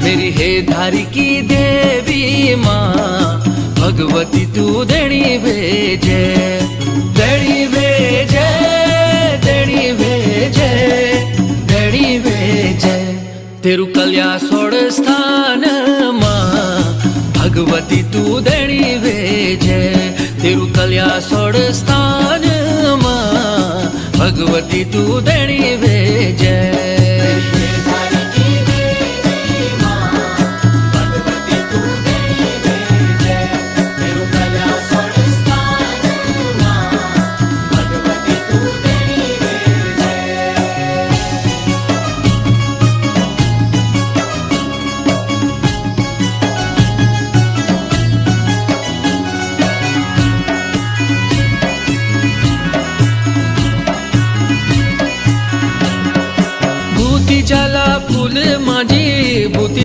मेरी हे धारी की देवी माँ भगवती तू देणी भेजे, देणी भेजे, देणी भेजे, देणी भेजे। तेरू कल्या सोड़ स्थान माँ भगवती तू देणी भेजे, तेरू कल्या सोड़ स्थान माँ भगवती तू देणी भेजे। जाला फूल माझी